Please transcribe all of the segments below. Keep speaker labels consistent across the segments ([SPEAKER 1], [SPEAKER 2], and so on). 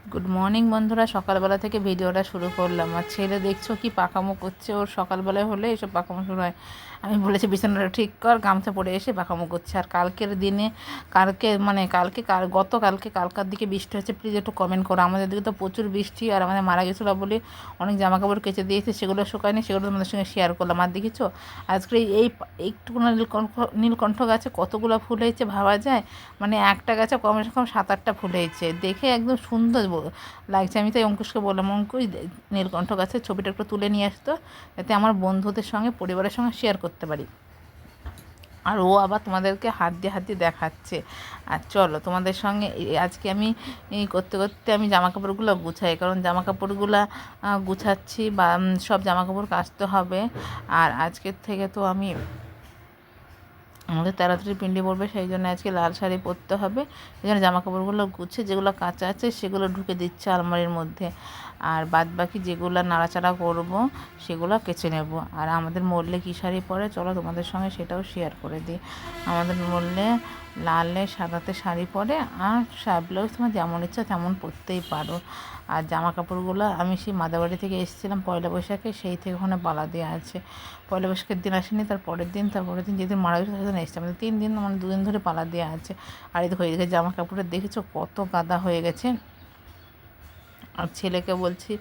[SPEAKER 1] Good morning বন্ধুরা, সকালবেলা থেকে ভিডিওটা শুরু করলাম। আর ছেলে দেখছো কি পাকামো করছে, ওর সকালবেলায় হলে এসব পাকামো শুরু হয়। আমি বলেছি বিছানাটা ঠিক কর, গামছা পরে এসে পাকামো করছে। আর কালকের দিনে কালকার দিকে বৃষ্টি হচ্ছে, প্লিজ একটু কমেন্ট করো। আমাদের দিকে তো প্রচুর বৃষ্টি, আর আমাদের মারা গেছিলো বলে অনেক জামা কাপড় কেচে দিয়েছে, সেগুলো শুকায়নি, সেগুলো তোমাদের সঙ্গে শেয়ার করলাম। আর দেখেছো আজকে এইটুকুনা নীলকণ্ঠ গাছে কতগুলো ফুল হয়েছে ভাবা যায়। মানে একটা গাছে কমসে কম 7-8টা ফুল হয়েছে, দেখে একদম সুন্দর লাগছে। আমি তাই অঙ্কুশকে বললাম, অঙ্কুশ নীলকণ্ঠ গাছের ছবিটা একটু তুলে নিয়ে আসতো, যাতে আমার বন্ধুদের সঙ্গে পরিবারের সঙ্গে শেয়ার করতে পারি। আর ও আবার তোমাদেরকে হাত দিয়ে দেখাচ্ছে। আর চলো তোমাদের সঙ্গে আজকে আমি করতে করতে আমি জামা কাপড়গুলো গুছাই, কারণ জামা কাপড়গুলো গুছাচ্ছি বা সব জামা কাপড় কাচতে হবে। আর আজকের থেকে তো আমি আমাদের তাড়াতাড়ি পিন্ডি পড়বে, সেই জন্য আজকে লাল শাড়ি পরতে হবে। সেই জন্য জামা কাপড়গুলো গুছিয়ে যেগুলো কাঁচা আছে সেগুলো ঢুকে দিচ্ছে আলমারির মধ্যে, আর বাদ বাকি যেগুলো নাড়াচাড়া করব সেগুলো কেচে নেব। আর আমাদের মরলে কী শাড়ি পরে চলো তোমাদের সঙ্গে সেটাও শেয়ার করে দিই। আমাদের মরলে লালে সাদাতে শাড়ি পরে, আর ব্লাউজ তোমার যেমন ইচ্ছা তেমন পরতেই পারো। আর জামা কাপড়গুলো আমি সেই মাদাবাড়ি থেকে এসেছিলাম পয়লা বৈশাখে, সেই থেকে ওখানে পালা দেওয়া আছে। পয়লা বৈশাখের দিন আসেনি, তারপরের দিন যেদিন মারা গেছে সেদিন এসেছে। আমাদের 3 দিন, মানে 2 দিন ধরে পালা দেওয়া আছে। আর এই দেখো এদিকে জামা কাপড়ের দেখেছো কত গাদা হয়ে গেছে। আর ছেলেকে বলছি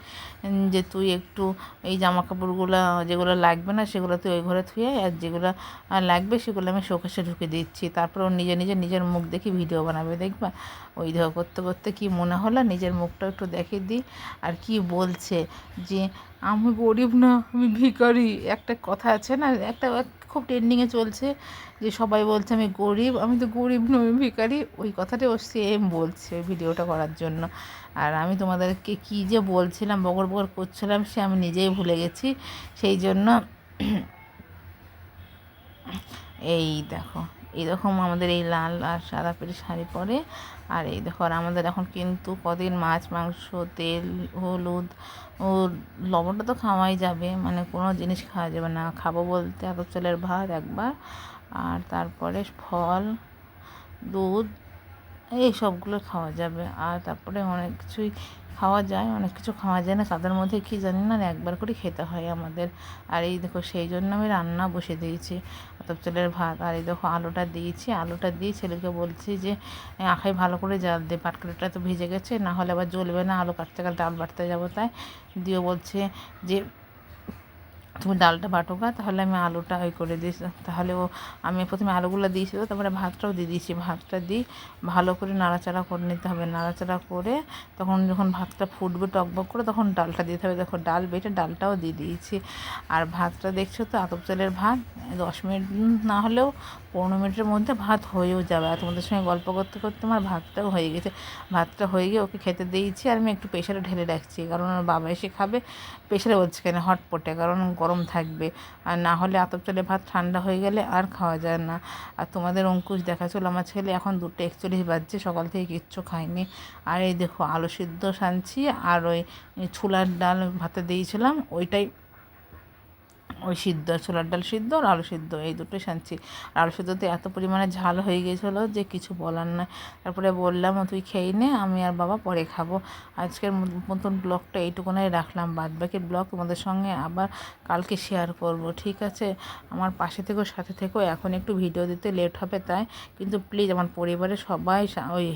[SPEAKER 1] যে তুই একটু এই জামা কাপড়গুলো যেগুলো লাগবে না সেগুলো তুই ওই ঘরে থুয়ে, আর যেগুলো লাগবে সেগুলো আমি শোকেসে ঢুকে দিচ্ছি। তারপর ও নিজের মুখ দেখি ভিডিও বানাবে, দেখবা। ওই দেখো করতে করতে কি মনে হলো নিজের মুখটা একটু দেখিয়ে দিই। আর কি বলছে যে আমি গরিব না, আমি ভিখারি। একটা কথা আছে না, একটা খুব ট্রেন্ডিংয়ে চলছে যে সবাই বলছে আমি গরিব, আমি তো গরিব নই, আমি ভিখারি। ওই কথাটাই ও সেম বলছে ভিডিওটা করার জন্য। আর আমি তোমাদেরকে কী যে বলছিলাম, বকর বকর করছিলাম, সে আমি নিজেই ভুলে গেছি। সেই জন্য এই দেখো এইরকম আমাদের এই লাল আর সাদা পেরে শাড়ি পরে। আর এই দেখো, আর আমাদের এখন কিন্তু কদিন মাছ মাংস তেল হলুদ ও লবণটা তো খাওয়াই যাবে, মানে কোনো জিনিস খাওয়া যাবে না। খাবো বলতে আতপ চালের ভাত একবার, আর তারপরে ফল দুধ এই সবগুলো খাওয়া যাবে। আর তারপরে অনেক কিছুই খাওয়া যায়, অনেক কিছু খাওয়া যায় না, তাদের মধ্যে কী জানি না, একবার করে খেতে হয় আমাদের। আর এই দেখো সেই জন্য আমি রান্না বসে দিয়েছি আতপ চালের ভাত। আর এই দেখো আলুটা দিয়ে ছেলেকে বলছি যে আখাই ভালো করে জাল দে, পাটকেলটা তো ভিজে গেছে, না হলে আবার জ্বলবে না, আলু কাটতে কাটতে ডাল বাটতে যাবো। তাই দিয়ে বলছে যে তুমি ডালটা বাটো গা, তাহলে আমি আলুটা ওই করে দিই। তাহলে আমি প্রথমে আলুগুলো দিয়েছি, তো তারপরে ভাতটাও দিয়ে দিয়েছি। ভাতটা দিয়ে ভালো করে নাড়াচাড়া করে নিতে হবে। নাড়াচাড়া করে তখন যখন ভাতটা ফুটবে টকবক করে, তখন ডালটা দিতে হবে। দেখো ডাল বেটে ডালটাও দিয়ে দিয়েছি। আর ভাতটা দেখছো তো আতপ চালের ভাত, 10 মিনিট না হলেও 15 মিনিটের মধ্যে ভাত হয়েও যাবে। আর তোমাদের সঙ্গে গল্প করতে করতে আমার ভাতটাও হয়ে গেছে। ভাতটা হয়ে গিয়ে ওকে খেতে দিয়েছি, আর আমি একটু প্রেশারে ঢেলে রাখছি, কারণ ওর বাবা এসে খাবে। প্রেশারে বলছে কেন, হটপটে, কারণ গরম থাকবে। আর না হলে আতপ চালের ভাত ঠান্ডা হয়ে গেলে আর খাওয়া যায় না। আর তোমাদের অঙ্কুশ দেখাচ্ছিল, আমার ছেলে এখন 2:41 বাজছে, সকাল থেকে কিচ্ছু খায়নি। আর এই দেখো আলু সিদ্ধ সানছি, আর ওই ছোলার ডাল ভাতে দিয়েছিলাম ওইটাই, ওই সিদ্ধ ছোলার ডাল সিদ্ধ আর আলু সিদ্ধ এই দুটোই সানছি। আর আলু সিদ্ধতে এত পরিমাণে ঝাল হয়ে গিয়েছিলো যে কিছু বলার নয়। তারপরে বললাম তুই খেয়ে নে, আমি আর বাবা পরে খাবো। আজকের মতন ব্লগটা এইটুকুনাই রাখলাম, বাদ বাকি ব্লগ তোমাদের সঙ্গে আবার কালকে শেয়ার করব, ঠিক আছে। আমার পাশে থেকেও সাথে থেকেও, এখন একটু ভিডিও দিতে লেট হবে তাই, কিন্তু প্লিজ আমার পরিবারের সবাই ওই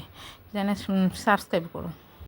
[SPEAKER 1] চ্যানেল সাবস্ক্রাইব করো।